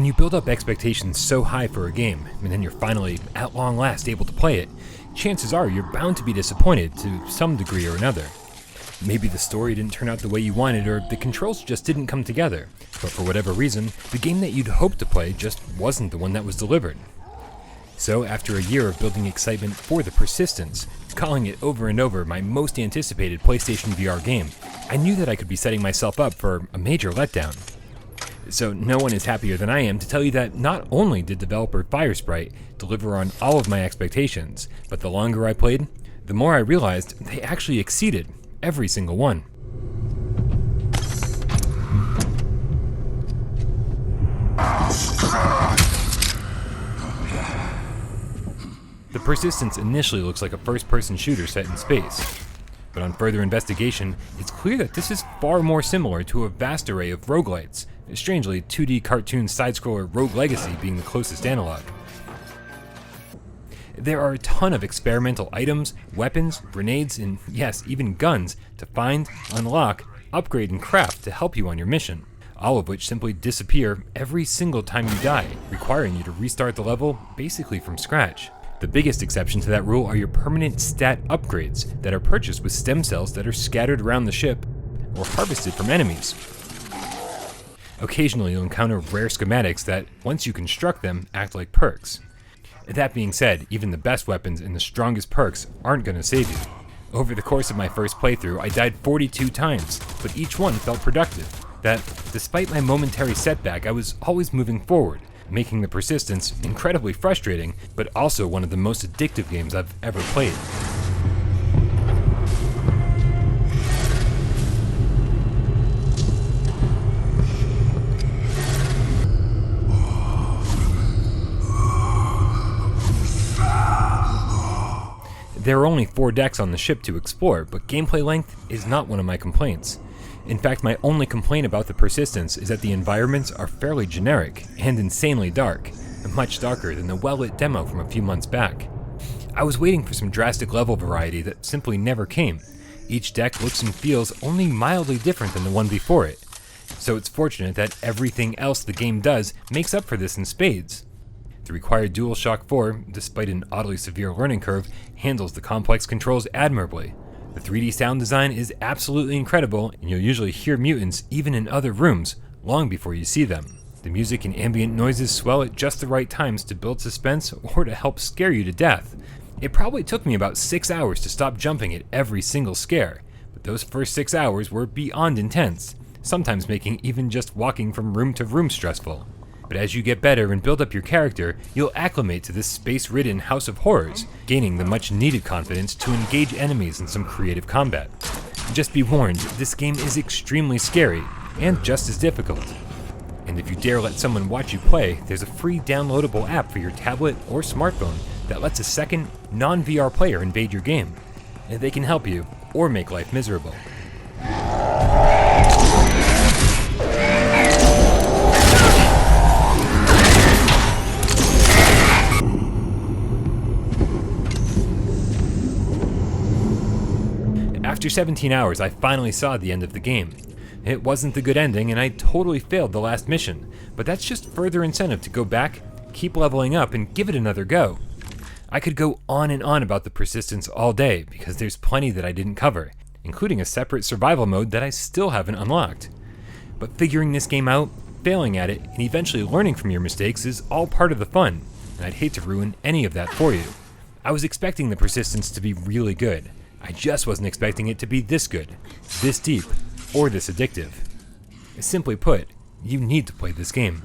When you build up expectations so high for a game, and then you're finally, at long last, able to play it, chances are you're bound to be disappointed to some degree or another. Maybe the story didn't turn out the way you wanted, or the controls just didn't come together, but for whatever reason, the game that you'd hoped to play just wasn't the one that was delivered. So after a year of building excitement for the Persistence, calling it over and over my most anticipated PlayStation VR game, I knew that I could be setting myself up for a major letdown. So no one is happier than I am to tell you that not only did developer Firesprite deliver on all of my expectations, but the longer I played, the more I realized they actually exceeded every single one. The Persistence initially looks like a first-person shooter set in space, but on further investigation, it's clear that this is far more similar to a vast array of roguelites, strangely 2D cartoon side-scroller Rogue Legacy being the closest analog. There are a ton of experimental items, weapons, grenades, and yes, even guns to find, unlock, upgrade, and craft to help you on your mission, all of which simply disappear every single time you die, requiring you to restart the level basically from scratch. The biggest exception to that rule are your permanent stat upgrades that are purchased with stem cells that are scattered around the ship or harvested from enemies. Occasionally you'll encounter rare schematics that, once you construct them, act like perks. That being said, even the best weapons and the strongest perks aren't going to save you. Over the course of my first playthrough, I died 42 times, but each one felt productive. That, despite my momentary setback, I was always moving forward, making the Persistence incredibly frustrating, but also one of the most addictive games I've ever played. There are only 4 decks on the ship to explore, but gameplay length is not one of my complaints. In fact, my only complaint about the Persistence is that the environments are fairly generic and insanely dark, much darker than the well-lit demo from a few months back. I was waiting for some drastic level variety that simply never came. Each deck looks and feels only mildly different than the one before it, so it's fortunate that everything else the game does makes up for this in spades. The required DualShock 4, despite an oddly severe learning curve, handles the complex controls admirably. The 3D sound design is absolutely incredible, and you'll usually hear mutants even in other rooms, long before you see them. The music and ambient noises swell at just the right times to build suspense or to help scare you to death. It probably took me about 6 hours to stop jumping at every single scare, but those first 6 hours were beyond intense, sometimes making even just walking from room to room stressful. But as you get better and build up your character, you'll acclimate to this space-ridden house of horrors, gaining the much-needed confidence to engage enemies in some creative combat. Just be warned, this game is extremely scary, and just as difficult. And if you dare let someone watch you play, there's a free downloadable app for your tablet or smartphone that lets a second, non-VR player invade your game. And they can help you, or make life miserable. After 17 hours, I finally saw the end of the game. It wasn't the good ending, and I totally failed the last mission, but that's just further incentive to go back, keep leveling up, and give it another go. I could go on and on about the Persistence all day, because there's plenty that I didn't cover, including a separate survival mode that I still haven't unlocked. But figuring this game out, failing at it, and eventually learning from your mistakes is all part of the fun, and I'd hate to ruin any of that for you. I was expecting the Persistence to be really good. I just wasn't expecting it to be this good, this deep, or this addictive. Simply put, you need to play this game.